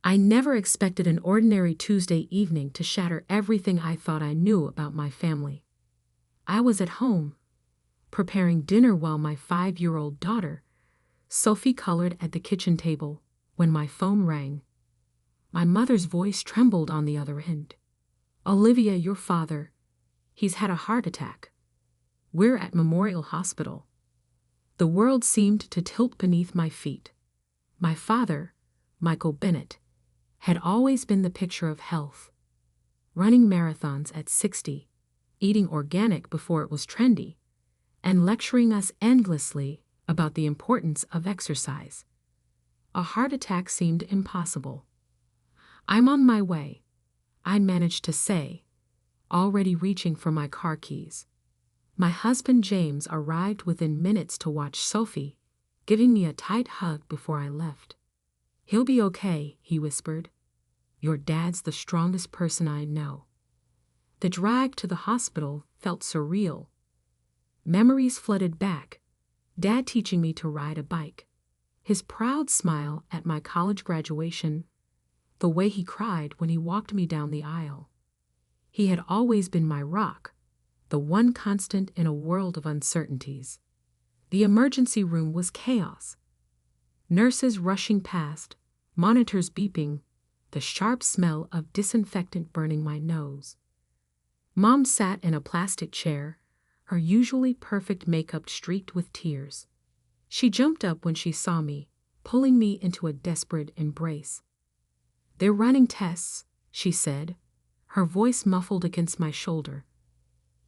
I never expected an ordinary Tuesday evening to shatter everything I thought I knew about my family. I was at home, preparing dinner while my 5-year-old daughter, Sophie, colored at the kitchen table when my phone rang. My mother's voice trembled on the other end. "Olivia, your father, he's had a heart attack. We're at Memorial Hospital." The world seemed to tilt beneath my feet. My father, Michael Bennett, had always been the picture of health. Running marathons at 60, eating organic before it was trendy, and lecturing us endlessly about the importance of exercise. A heart attack seemed impossible. "I'm on my way," I managed to say, already reaching for my car keys. My husband James arrived within minutes to watch Sophie, giving me a tight hug before I left. "He'll be okay," he whispered. "Your dad's the strongest person I know." The drive to the hospital felt surreal. Memories flooded back. Dad teaching me to ride a bike, his proud smile at my college graduation, the way he cried when he walked me down the aisle. He had always been my rock, the one constant in a world of uncertainties. The emergency room was chaos. Nurses rushing past, monitors beeping, the sharp smell of disinfectant burning my nose. Mom sat in a plastic chair, her usually perfect makeup streaked with tears. She jumped up when she saw me, pulling me into a desperate embrace. "They're running tests," she said, her voice muffled against my shoulder.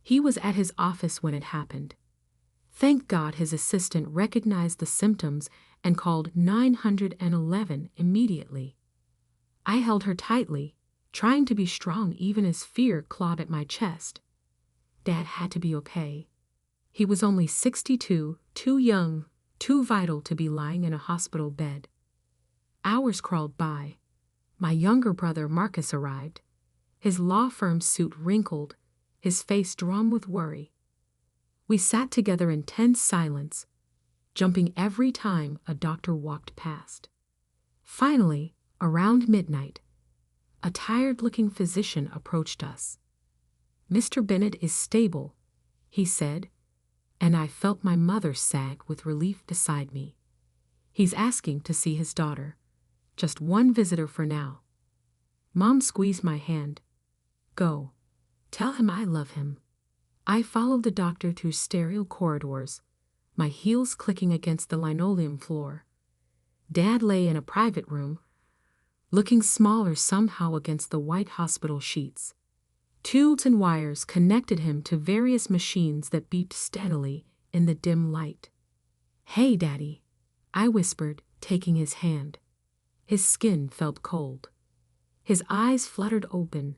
He was at his office when it happened. Thank God his assistant recognized the symptoms and called 911 immediately. I held her tightly, trying to be strong even as fear clawed at my chest. Dad had to be okay. He was only 62, too young, too vital to be lying in a hospital bed. Hours crawled by. My younger brother Marcus arrived, his law firm suit wrinkled, his face drawn with worry. We sat together in tense silence, jumping every time a doctor walked past. Finally, around midnight, a tired-looking physician approached us. "Mr. Bennett is stable," he said, and I felt my mother sag with relief beside me. "He's asking to see his daughter. Just one visitor for now." Mom squeezed my hand. "Go. Tell him I love him." I followed the doctor through sterile corridors, my heels clicking against the linoleum floor. Dad lay in a private room, looking smaller somehow against the white hospital sheets. Tubes and wires connected him to various machines that beeped steadily in the dim light. "Hey, Daddy," I whispered, taking his hand. His skin felt cold. His eyes fluttered open,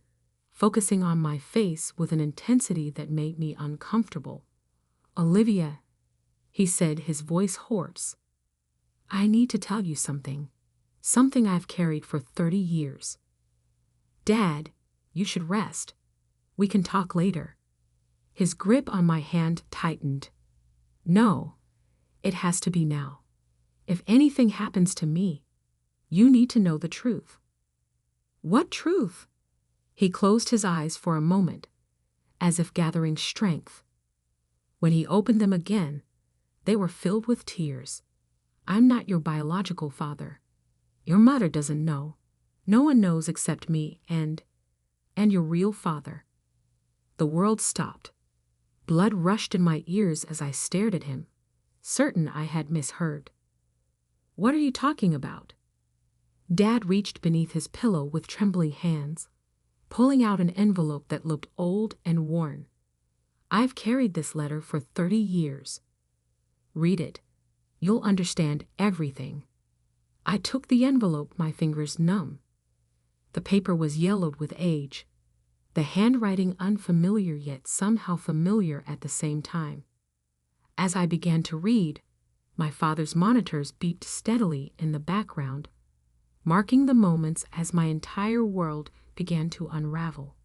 focusing on my face with an intensity that made me uncomfortable. "Olivia," he said, his voice hoarse, "I need to tell you something. Something I've carried for 30 years. Dad, you should rest. We can talk later." His grip on my hand tightened. "No, it has to be now. If anything happens to me, you need to know the truth." "What truth?" He closed his eyes for a moment, as if gathering strength. When he opened them again, they were filled with tears. "I'm not your biological father. Your mother doesn't know. No one knows except me and your real father." The world stopped. Blood rushed in my ears as I stared at him, certain I had misheard. "What are you talking about?" Dad reached beneath his pillow with trembling hands, pulling out an envelope that looked old and worn. "I've carried this letter for 30 years. Read it. You'll understand everything." I took the envelope, my fingers numb. The paper was yellowed with age, the handwriting unfamiliar yet somehow familiar at the same time. As I began to read, my father's monitors beeped steadily in the background, marking the moments as my entire world began to unravel.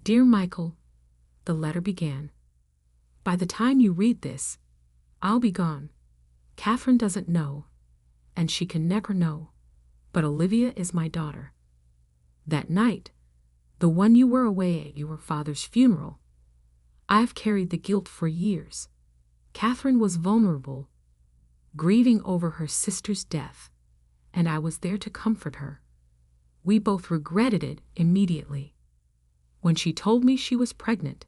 "Dear Michael," the letter began, "by the time you read this, I'll be gone. Catherine doesn't know, and she can never know. but Olivia is my daughter. That night, the one you were away at your father's funeral, I've carried the guilt for years. Catherine was vulnerable, grieving over her sister's death, and I was there to comfort her. We both regretted it immediately. When she told me she was pregnant,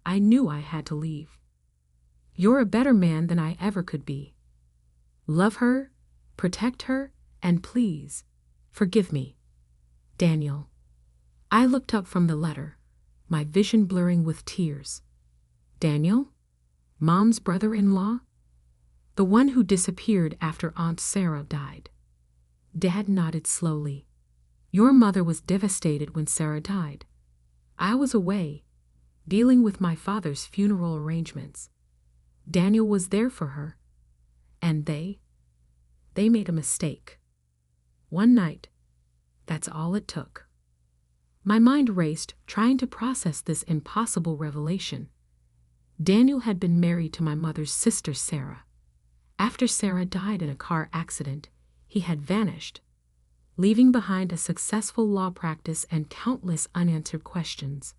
I knew I had to leave. You're a better man than I ever could be. Love her, protect her, and please, forgive me. Daniel. I looked up from the letter, my vision blurring with tears. Daniel? Mom's brother-in-law? The one who disappeared after Aunt Sarah died. Dad nodded slowly. Your mother was devastated when Sarah died. I was away, dealing with my father's funeral arrangements. Daniel was there for her. And they made a mistake. One night, that's all it took. My mind raced, trying to process this impossible revelation. Daniel had been married to my mother's sister, Sarah. After Sarah died in a car accident, he had vanished, leaving behind a successful law practice and countless unanswered questions.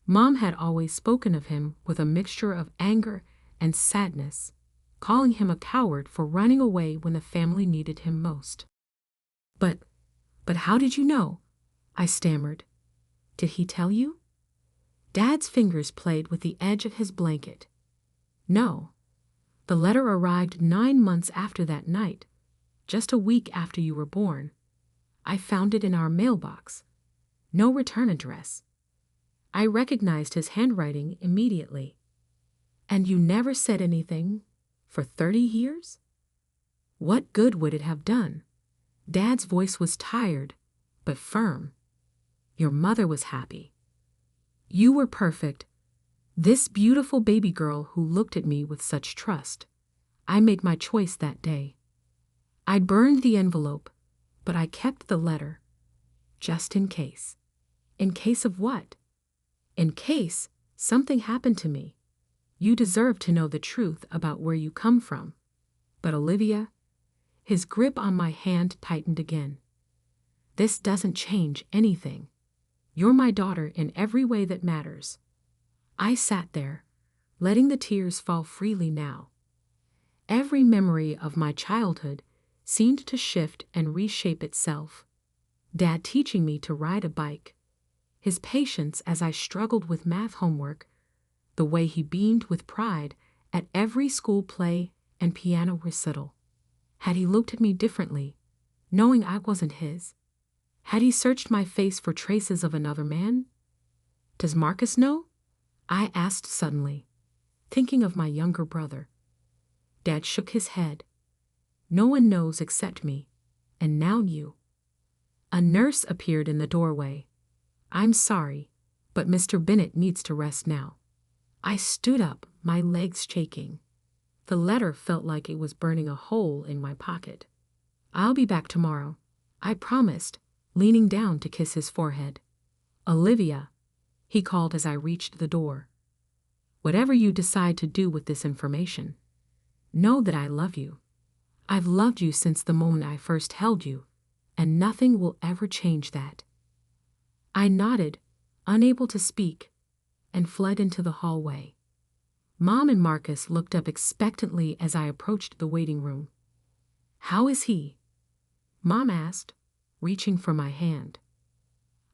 Mom had always spoken of him with a mixture of anger and sadness, calling him a coward for running away when the family needed him most. But how did you know? I stammered. Did he tell you? Dad's fingers played with the edge of his blanket. No. The letter arrived 9 months after that night, just a week after you were born. I found it in our mailbox. No return address. I recognized his handwriting immediately. And you never said anything for 30 years? What good would it have done? Dad's voice was tired, but firm. Your mother was happy. You were perfect. This beautiful baby girl who looked at me with such trust. I made my choice that day. I burned the envelope, but I kept the letter. Just in case. In case of what? In case something happened to me. You deserve to know the truth about where you come from. But Olivia, his grip on my hand tightened again. This doesn't change anything. You're my daughter in every way that matters. I sat there, letting the tears fall freely now. Every memory of my childhood seemed to shift and reshape itself. Dad teaching me to ride a bike, his patience as I struggled with math homework, the way he beamed with pride at every school play and piano recital. Had he looked at me differently, knowing I wasn't his? Had he searched my face for traces of another man? Does Marcus know? I asked suddenly, thinking of my younger brother. Dad shook his head. No one knows except me, and now you. A nurse appeared in the doorway. I'm sorry, but Mr. Bennett needs to rest now. I stood up, my legs shaking. The letter felt like it was burning a hole in my pocket. I'll be back tomorrow, I promised, leaning down to kiss his forehead. Olivia, he called as I reached the door. Whatever you decide to do with this information, know that I love you. I've loved you since the moment I first held you, and nothing will ever change that. I nodded, unable to speak, and fled into the hallway. Mom and Marcus looked up expectantly as I approached the waiting room. How is he? Mom asked, reaching for my hand.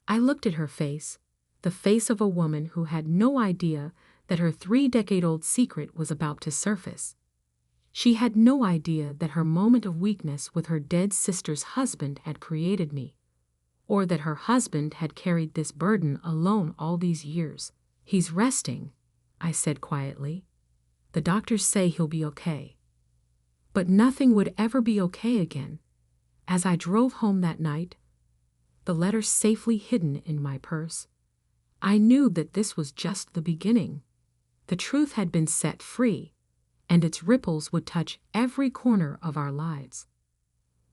I looked at her face, the face of a woman who had no idea that her 3-decade-old secret was about to surface. She had no idea that her moment of weakness with her dead sister's husband had created me, or that her husband had carried this burden alone all these years. He's resting, I said quietly. The doctors say he'll be okay. But nothing would ever be okay again. As I drove home that night, the letter safely hidden in my purse, I knew that this was just the beginning. The truth had been set free, and its ripples would touch every corner of our lives.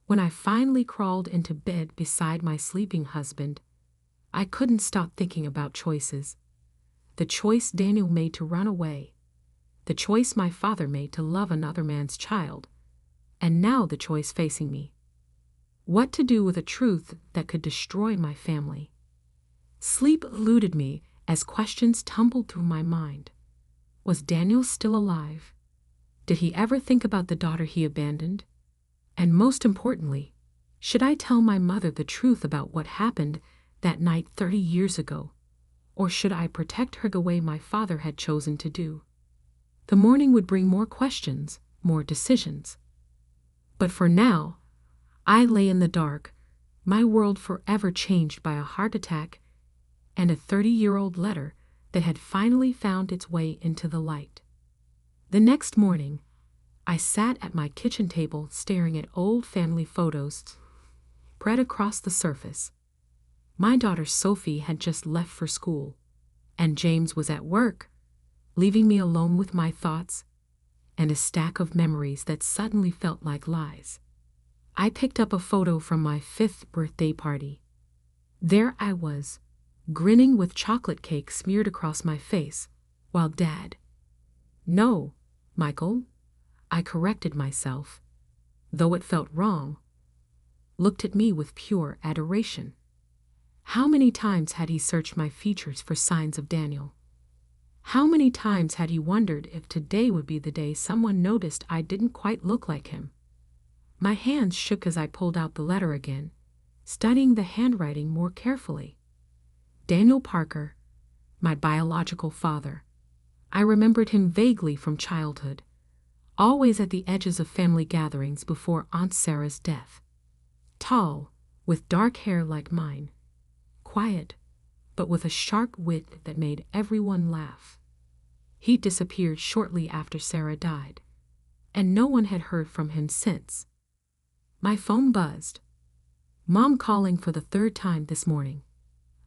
When I finally crawled into bed beside my sleeping husband, I couldn't stop thinking about choices. The choice Daniel made to run away, the choice my father made to love another man's child, and now the choice facing me. What to do with a truth that could destroy my family? Sleep eluded me as questions tumbled through my mind. Was Daniel still alive? Did he ever think about the daughter he abandoned? And most importantly, should I tell my mother the truth about what happened that night 30 years ago? Or should I protect her the way my father had chosen to do? The morning would bring more questions, more decisions. But for now, I lay in the dark, my world forever changed by a heart attack and a 30-year-old letter that had finally found its way into the light. The next morning, I sat at my kitchen table staring at old family photos spread across the surface. My daughter Sophie had just left for school, and James was at work, leaving me alone with my thoughts and a stack of memories that suddenly felt like lies. I picked up a photo from my 5th birthday party. There I was, grinning with chocolate cake smeared across my face, while No, Michael, I corrected myself, though it felt wrong, looked at me with pure adoration. How many times had he searched my features for signs of Daniel? How many times had he wondered if today would be the day someone noticed I didn't quite look like him? My hands shook as I pulled out the letter again, studying the handwriting more carefully. Daniel Parker, my biological father. I remembered him vaguely from childhood, always at the edges of family gatherings before Aunt Sarah's death. Tall, with dark hair like mine. Quiet, but with a sharp wit that made everyone laugh. He disappeared shortly after Sarah died, and no one had heard from him since. My phone buzzed. Mom calling for the 3rd time this morning.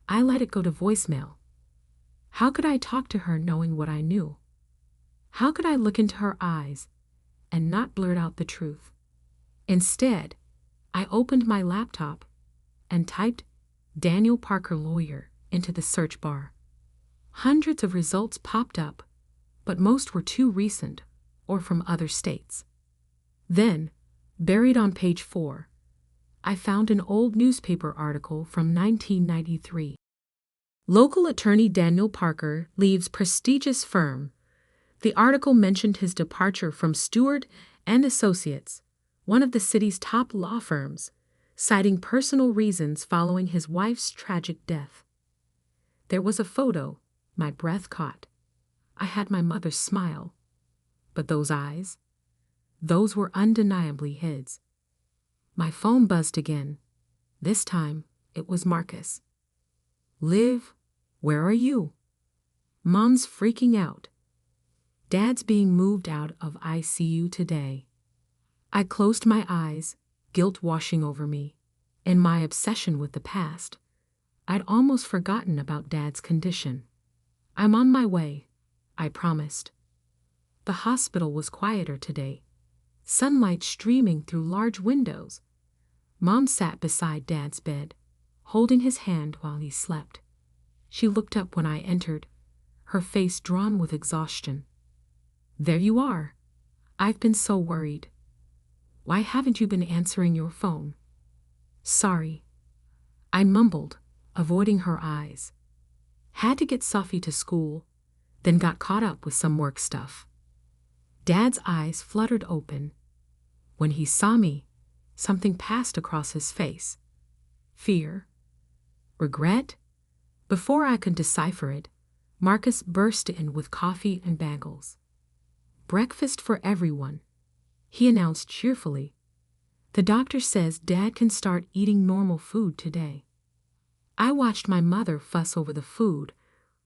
I let it go to voicemail. How could I talk to her knowing what I knew? How could I look into her eyes and not blurt out the truth? Instead, I opened my laptop and typed Daniel Parker lawyer into the search bar. Hundreds of results popped up, but most were too recent or from other states. Then, buried on page 4, I found an old newspaper article from 1993. Local attorney Daniel Parker leaves prestigious firm. The article mentioned his departure from Stewart and Associates, one of the city's top law firms, citing personal reasons following his wife's tragic death. There was a photo my breath caught. I had my mother's smile. But those eyes? Those were undeniably his. My phone buzzed again. This time, it was Marcus. Liv, where are you? Mom's freaking out. Dad's being moved out of ICU today. I closed my eyes, guilt washing over me. In my obsession with the past, I'd almost forgotten about Dad's condition. I'm on my way, I promised. The hospital was quieter today, sunlight streaming through large windows. Mom sat beside Dad's bed, holding his hand while he slept. She looked up when I entered, her face drawn with exhaustion. There you are. I've been so worried. Why haven't you been answering your phone? Sorry. I mumbled, avoiding her eyes. Had to get Sophie to school, then got caught up with some work stuff. Dad's eyes fluttered open. When he saw me, something passed across his face. Fear? Regret? Before I could decipher it, Marcus burst in with coffee and bagels. Breakfast for everyone, he announced cheerfully. The doctor says Dad can start eating normal food today. I watched my mother fuss over the food,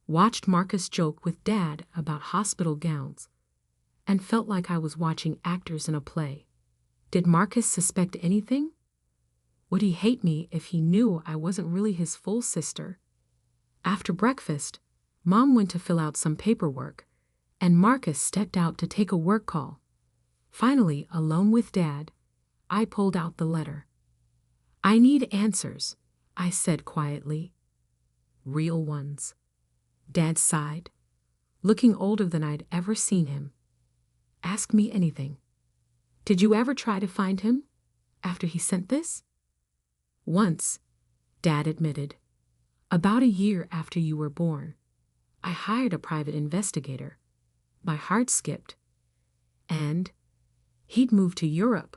watched Marcus joke with Dad about hospital gowns, and felt like I was watching actors in a play. Did Marcus suspect anything? Would he hate me if he knew I wasn't really his full sister? After breakfast, Mom went to fill out some paperwork, and Marcus stepped out to take a work call. Finally, alone with Dad, I pulled out the letter. I need answers, I said quietly. Real ones. Dad sighed, looking older than I'd ever seen him. Ask me anything. Did you ever try to find him after he sent this? Once, Dad admitted. About a year after you were born, I hired a private investigator. My heart skipped. And he'd moved to Europe,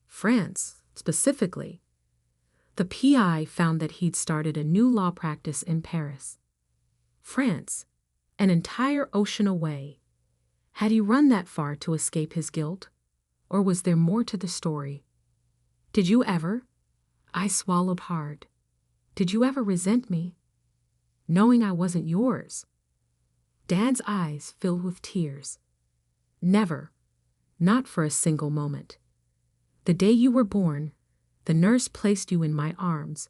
France specifically. The PI found that he'd started a new law practice in Paris. France, an entire ocean away. Had he run that far to escape his guilt? Or was there more to the story? Did you ever? I swallowed hard. Did you ever resent me? Knowing I wasn't yours? Dad's eyes filled with tears. Never. Not for a single moment. The day you were born, the nurse placed you in my arms,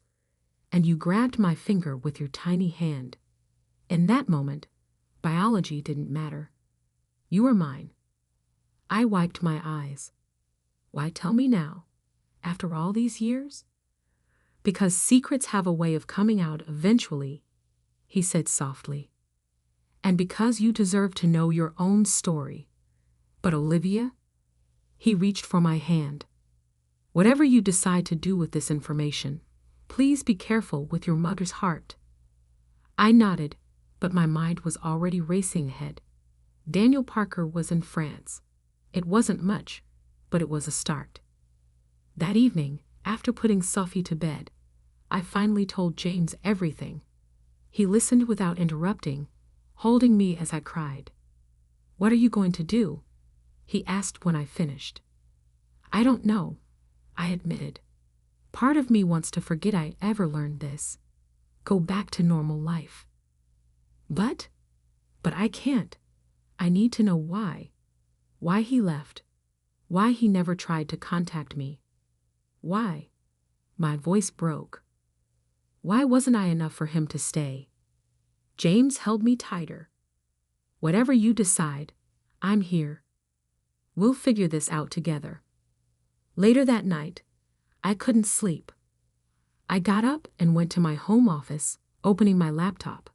and you grabbed my finger with your tiny hand. In that moment, biology didn't matter. You were mine. I wiped my eyes. Why tell me now, after all these years? Because secrets have a way of coming out eventually, he said softly. And because you deserve to know your own story. But Olivia? He reached for my hand. Whatever you decide to do with this information, please be careful with your mother's heart. I nodded, but my mind was already racing ahead. Daniel Parker was in France. It wasn't much, but it was a start. That evening, after putting Sophie to bed, I finally told James everything. He listened without interrupting, holding me as I cried. What are you going to do? He asked when I finished. I don't know, I admitted. Part of me wants to forget I ever learned this. Go back to normal life. But I can't. I need to know why. Why he left. Why he never tried to contact me. Why? My voice broke. Why wasn't I enough for him to stay? James held me tighter. Whatever you decide, I'm here. We'll figure this out together. Later that night, I couldn't sleep. I got up and went to my home office, opening my laptop.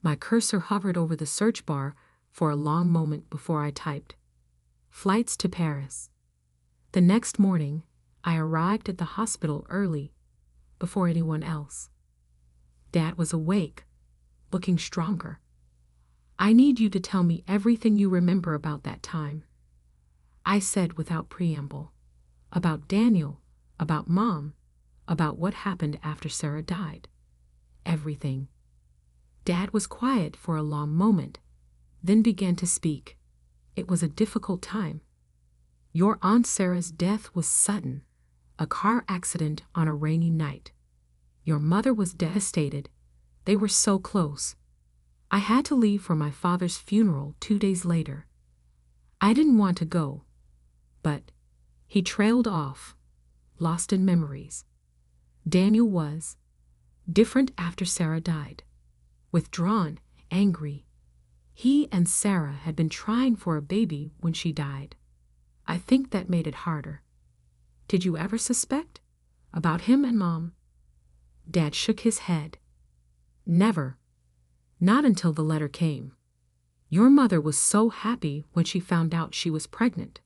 My cursor hovered over the search bar for a long moment before I typed. Flights to Paris. The next morning, I arrived at the hospital early, before anyone else. Dad was awake, looking stronger. I need you to tell me everything you remember about that time. I said without preamble. About Daniel, about Mom, about what happened after Sarah died. Everything. Dad was quiet for a long moment, then began to speak. It was a difficult time. Your Aunt Sarah's death was sudden, a car accident on a rainy night. Your mother was devastated. They were so close. I had to leave for my father's funeral 2 days later. I didn't want to go, but he trailed off, lost in memories. Daniel was different after Sarah died, withdrawn, angry. He and Sarah had been trying for a baby when she died. I think that made it harder. Did you ever suspect? About him and Mom? Dad shook his head. Never. Not until the letter came. Your mother was so happy when she found out she was pregnant.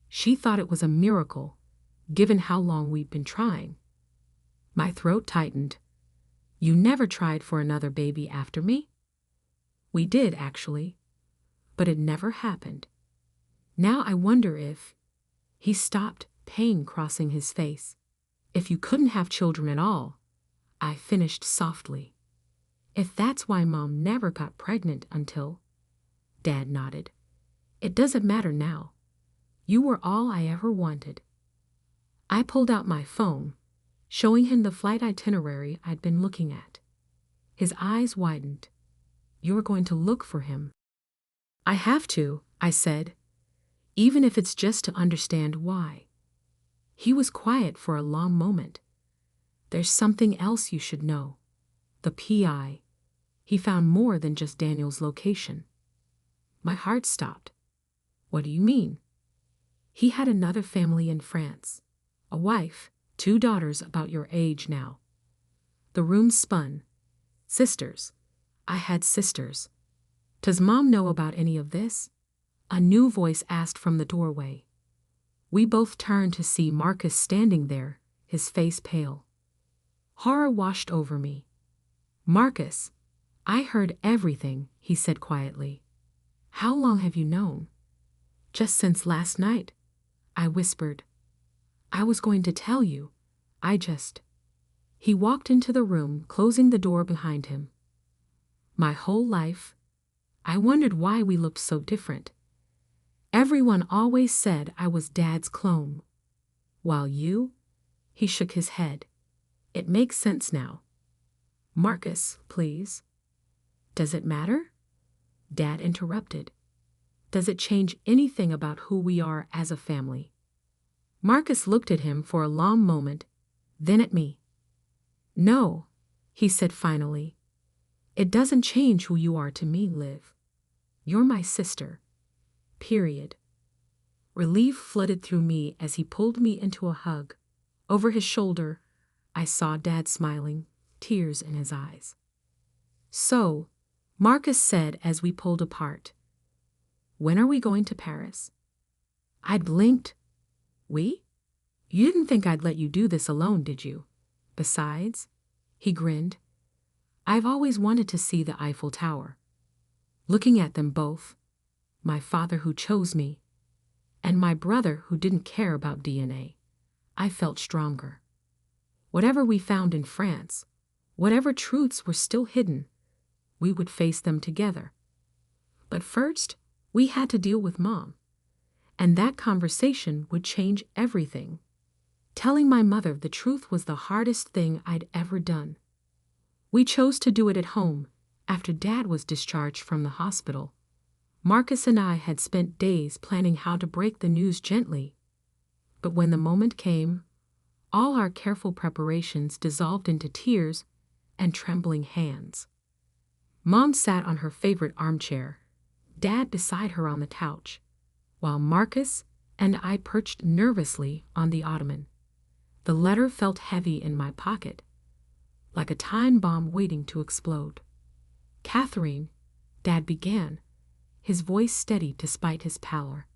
She thought it was a miracle, given how long we'd been trying. My throat tightened. You never tried for another baby after me? We did, actually, but it never happened. Now I wonder if... He stopped, pain crossing his face. If you couldn't have children at all, I finished softly. If that's why Mom never got pregnant until... Dad nodded. It doesn't matter now. You were all I ever wanted. I pulled out my phone, showing him the flight itinerary I'd been looking at. His eyes widened. You're going to look for him. I have to, I said, even if it's just to understand why. He was quiet for a long moment. There's something else you should know. The PI. He found more than just Daniel's location. My heart stopped. What do you mean? He had another family in France. A wife, 2 daughters about your age now. The room spun. Sisters. I had sisters. Does Mom know about any of this? A new voice asked from the doorway. We both turned to see Marcus standing there, his face pale. Horror washed over me. Marcus, I heard everything, he said quietly. How long have you known? Just since last night, I whispered. I was going to tell you. He walked into the room, closing the door behind him. My whole life, I wondered why we looked so different. Everyone always said I was Dad's clone. While you, he shook his head. It makes sense now. Marcus, please. Does it matter? Dad interrupted. Does it change anything about who we are as a family? Marcus looked at him for a long moment, then at me. No, he said finally. It doesn't change who you are to me, Liv. You're my sister. Period. Relief flooded through me as he pulled me into a hug. Over his shoulder, I saw Dad smiling, tears in his eyes. So, Marcus said as we pulled apart, when are we going to Paris? I blinked. We? You didn't think I'd let you do this alone, did you? Besides, he grinned, I've always wanted to see the Eiffel Tower. Looking at them both, my father who chose me, and my brother who didn't care about DNA, I felt stronger. Whatever we found in France, whatever truths were still hidden, we would face them together. But first, we had to deal with Mom. And that conversation would change everything. Telling my mother the truth was the hardest thing I'd ever done. We chose to do it at home, after Dad was discharged from the hospital. Marcus and I had spent days planning how to break the news gently. But when the moment came, all our careful preparations dissolved into tears and trembling hands. Mom sat on her favorite armchair, Dad beside her on the couch, while Marcus and I perched nervously on the ottoman. The letter felt heavy in my pocket, like a time bomb waiting to explode. Catherine, Dad began, his voice steady despite his pallor.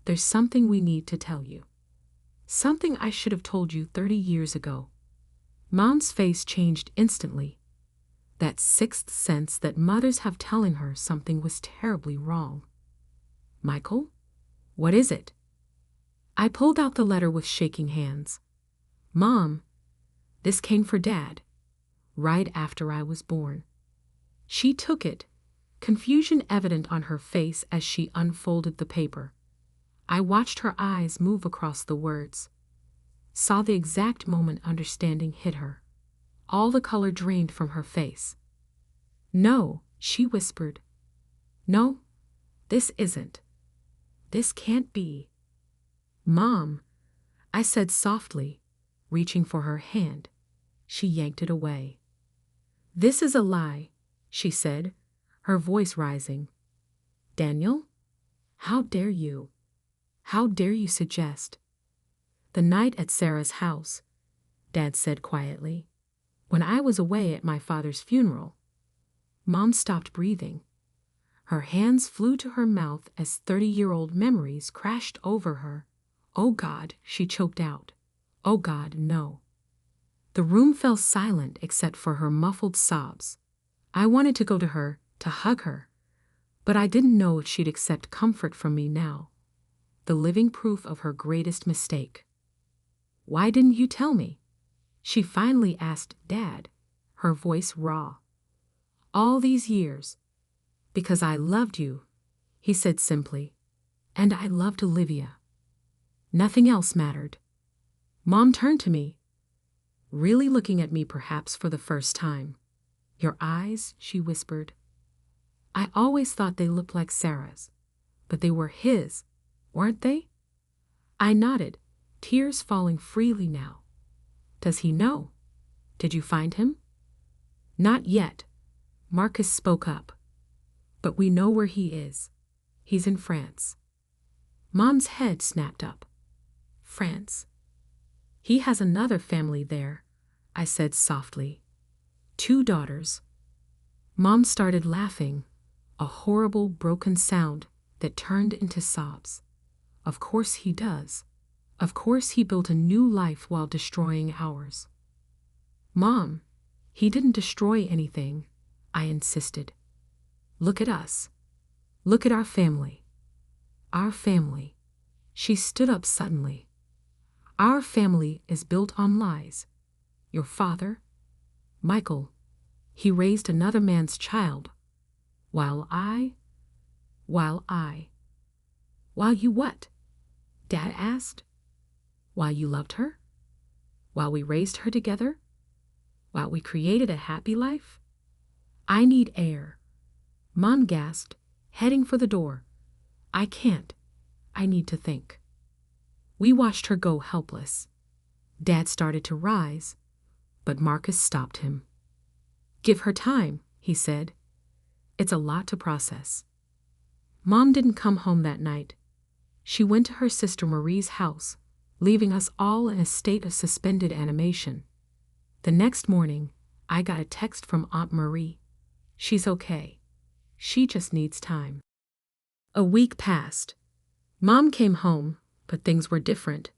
There's something we need to tell you. Something I should have told you 30 years ago. Mom's face changed instantly. That sixth sense that mothers have telling her something was terribly wrong. Michael? What is it? I pulled out the letter with shaking hands. Mom, this came for Dad, right after I was born. She took it, confusion evident on her face as she unfolded the paper. I watched her eyes move across the words, saw the exact moment understanding hit her. All the color drained from her face. No, she whispered. No, this isn't. This can't be. Mom, I said softly, reaching for her hand. She yanked it away. This is a lie, she said, her voice rising. Daniel? How dare you? How dare you suggest? The night at Sarah's house, Dad said quietly, when I was away at my father's funeral. Mom stopped breathing. Her hands flew to her mouth as 30-year-old memories crashed over her. Oh God, she choked out. Oh God, no. The room fell silent except for her muffled sobs. I wanted to go to her, to hug her, but I didn't know if she'd accept comfort from me now. The living proof of her greatest mistake. Why didn't you tell me? She finally asked Dad, her voice raw. All these years. Because I loved you, he said simply, and I loved Olivia. Nothing else mattered. Mom turned to me, really looking at me perhaps for the first time. Your eyes, she whispered. I always thought they looked like Sarah's, but they were his, weren't they? I nodded, tears falling freely now. Does he know? Did you find him? Not yet, Marcus spoke up. But we know where he is. He's in France. Mom's head snapped up. France. He has another family there, I said softly. 2 daughters. Mom started laughing, a horrible broken sound that turned into sobs. Of course he does. Of course he built a new life while destroying ours. Mom, he didn't destroy anything, I insisted. Look at us. Look at our family. Our family. She stood up suddenly. Our family is built on lies. Your father, Michael, he raised another man's child, while you what? Dad asked. While you loved her? While we raised her together? While we created a happy life? I need air. Mom gasped, heading for the door. I can't. I need to think. We watched her go helpless. Dad started to rise, but Marcus stopped him. Give her time, he said. It's a lot to process. Mom didn't come home that night. She went to her sister Marie's house, leaving us all in a state of suspended animation. The next morning, I got a text from Aunt Marie. She's okay. She just needs time. A week passed. Mom came home, but things were different.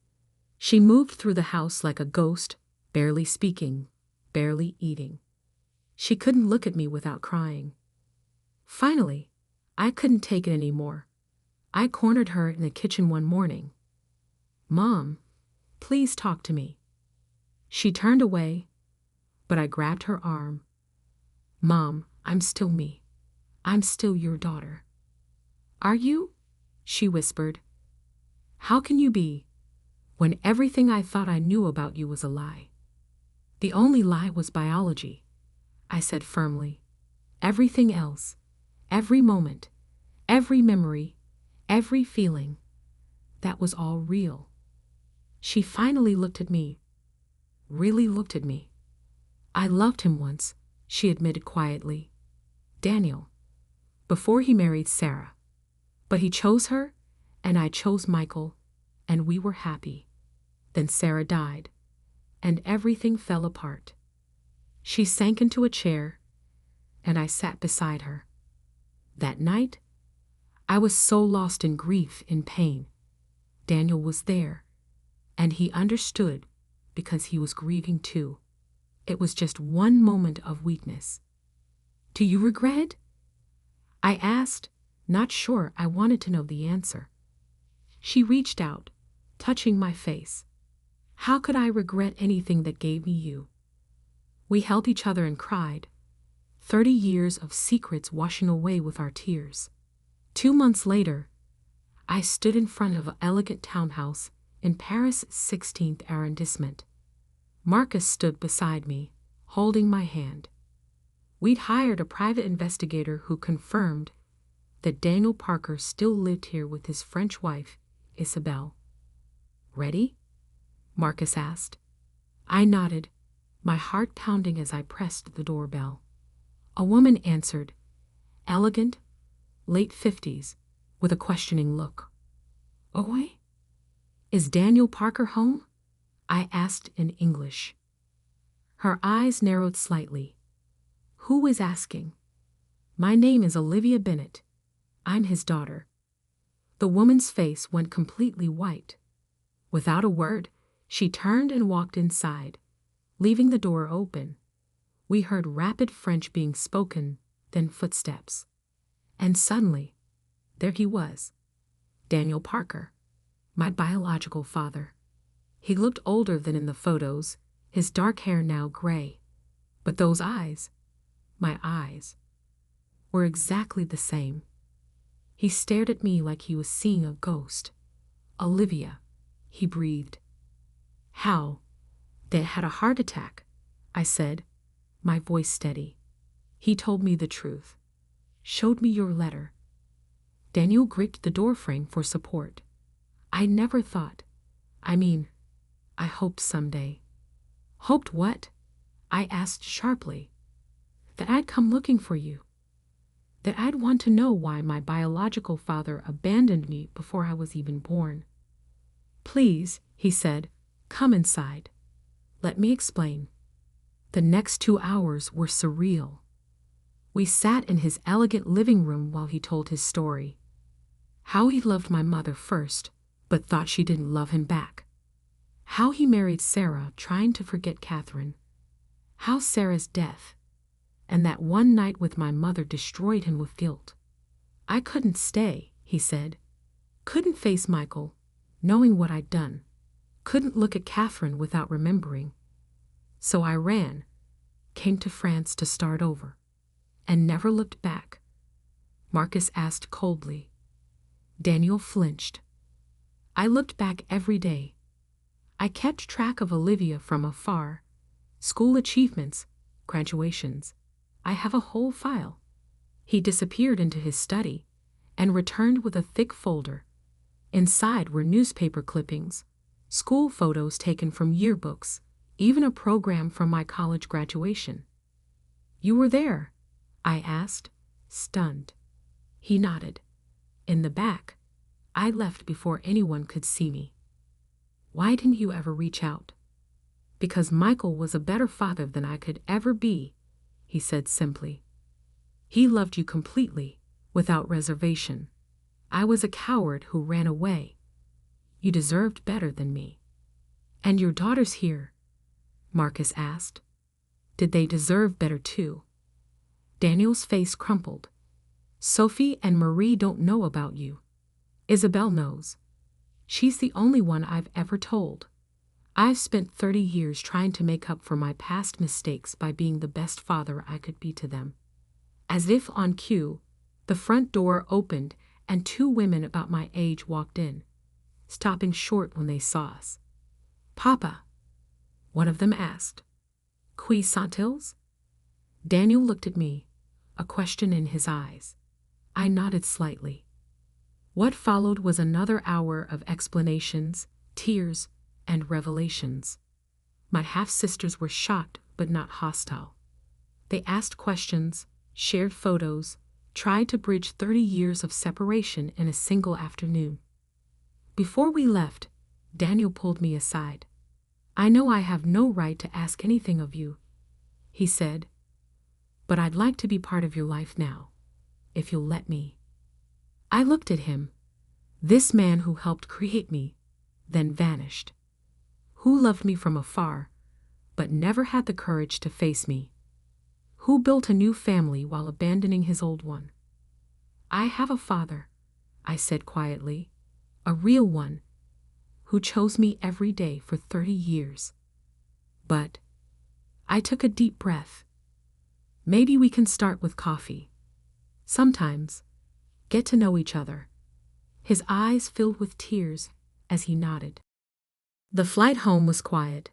She moved through the house like a ghost, barely speaking, barely eating. She couldn't look at me without crying. Finally, I couldn't take it anymore. I cornered her in the kitchen one morning. Mom, please talk to me. She turned away, but I grabbed her arm. Mom, I'm still me. I'm still your daughter. Are you? She whispered. How can you be, when everything I thought I knew about you was a lie? The only lie was biology, I said firmly. Everything else, every moment, every memory, every feeling, that was all real. She finally looked at me, really looked at me. I loved him once, she admitted quietly. Daniel, before he married Sarah. But he chose her, and I chose Michael, and we were happy. Then Sarah died, and everything fell apart. She sank into a chair, and I sat beside her. That night, I was so lost in grief, in pain. Daniel was there, and he understood because he was grieving too. It was just one moment of weakness. Do you regret it? I asked, not sure I wanted to know the answer. She reached out, touching my face. How could I regret anything that gave me you? We held each other and cried, 30 years of secrets washing away with our tears. 2 months later, I stood in front of an elegant townhouse in Paris' 16th arrondissement. Marcus stood beside me, holding my hand. We'd hired a private investigator who confirmed that Daniel Parker still lived here with his French wife, Isabelle. Ready? Marcus asked. I nodded, my heart pounding as I pressed the doorbell. A woman answered, elegant, late 50s, with a questioning look. Oi? Is Daniel Parker home? I asked in English. Her eyes narrowed slightly. Who is asking? My name is Olivia Bennett. I'm his daughter. The woman's face went completely white. Without a word, she turned and walked inside, leaving the door open. We heard rapid French being spoken, then footsteps. And suddenly, there he was, Daniel Parker, my biological father. He looked older than in the photos, his dark hair now gray. But those eyes, my eyes, were exactly the same. He stared at me like he was seeing a ghost. Olivia, he breathed. How? They had a heart attack, I said, my voice steady. He told me the truth. Showed me your letter. Daniel gripped the doorframe for support. I never thought. I hoped someday. Hoped what? I asked sharply. That I'd come looking for you. That I'd want to know why my biological father abandoned me before I was even born. Please, he said, come inside. Let me explain. The next 2 hours were surreal. We sat in his elegant living room while he told his story. How he loved my mother first, but thought she didn't love him back. How he married Sarah, trying to forget Catherine. how Sarah's death and that one night with my mother destroyed him with guilt. I couldn't stay, he said. Couldn't face Michael, knowing what I'd done. Couldn't look at Catherine without remembering. So I ran, came to France to start over, and never looked back. Marcus asked coldly. Daniel flinched. I looked back every day. I kept track of Olivia from afar. School achievements, graduations. I have a whole file. He disappeared into his study and returned with a thick folder. Inside were newspaper clippings, school photos taken from yearbooks, even a program from my college graduation. You were there? I asked, stunned. He nodded. In the back. I left before anyone could see me. Why didn't you ever reach out? Because Michael was a better father than I could ever be, he said simply. He loved you completely, without reservation. I was a coward who ran away. You deserved better than me. And your daughters here? Marcus asked. Did they deserve better too? Daniel's face crumpled. Sophie and Marie don't know about you. Isabel knows. She's the only one I've ever told. I've spent 30 years trying to make up for my past mistakes by being the best father I could be to them. As if on cue, the front door opened and 2 women about my age walked in, stopping short when they saw us. Papa, one of them asked. Qui sont-ils? Daniel looked at me, a question in his eyes. I nodded slightly. What followed was another hour of explanations, tears, and revelations. My half-sisters were shocked but not hostile. They asked questions, shared photos, tried to bridge 30 years of separation in a single afternoon. Before we left, Daniel pulled me aside. I know I have no right to ask anything of you, he said, but I'd like to be part of your life now, if you'll let me. I looked at him, this man who helped create me, then vanished, who loved me from afar, but never had the courage to face me, who built a new family while abandoning his old one. I have a father, I said quietly, a real one, who chose me every day for 30 years. But I took a deep breath. Maybe we can start with coffee. Sometimes, get to know each other. His eyes filled with tears as he nodded. The flight home was quiet,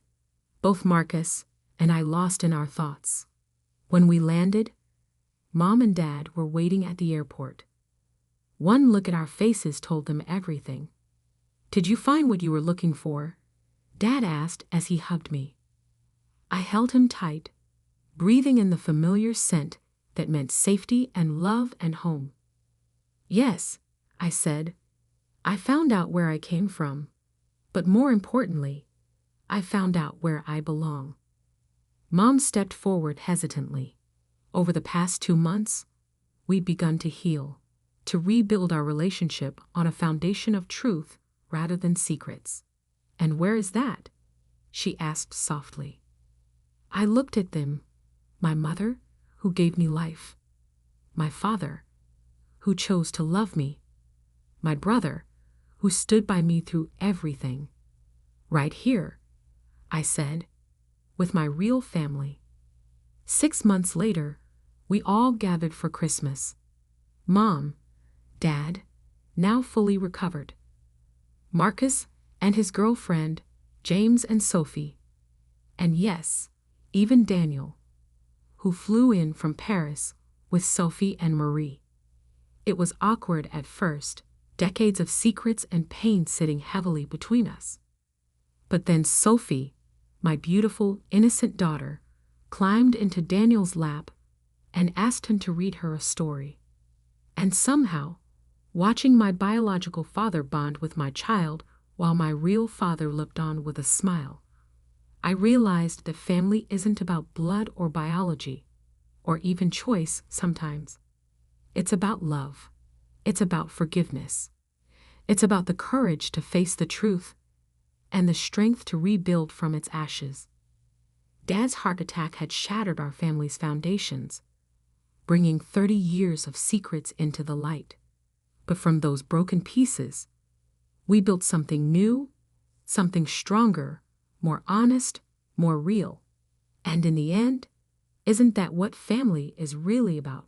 both Marcus and I lost in our thoughts. When we landed, Mom and Dad were waiting at the airport. One look at our faces told them everything. Did you find what you were looking for? Dad asked as he hugged me. I held him tight, breathing in the familiar scent that meant safety and love and home. Yes, I said. I found out where I came from, but more importantly, I found out where I belong. Mom stepped forward hesitantly. Over the past 2 months, we'd begun to heal, to rebuild our relationship on a foundation of truth rather than secrets. And where is that? She asked softly. I looked at them, my mother, who gave me life, my father, who chose to love me, my brother, who stood by me through everything. Right here, I said, with my real family. 6 months later, we all gathered for Christmas. Mom, Dad, now fully recovered. Marcus and his girlfriend, James and Sophie. And yes, even Daniel, who flew in from Paris with Sophie and Marie. It was awkward at first, decades of secrets and pain sitting heavily between us. But then Sophie, my beautiful, innocent daughter, climbed into Daniel's lap and asked him to read her a story. And somehow, watching my biological father bond with my child while my real father looked on with a smile, I realized that family isn't about blood or biology, or even choice sometimes. It's about love. It's about forgiveness. It's about the courage to face the truth and the strength to rebuild from its ashes. Dad's heart attack had shattered our family's foundations, bringing 30 years of secrets into the light. But from those broken pieces, we built something new, something stronger, more honest, more real. And in the end, isn't that what family is really about?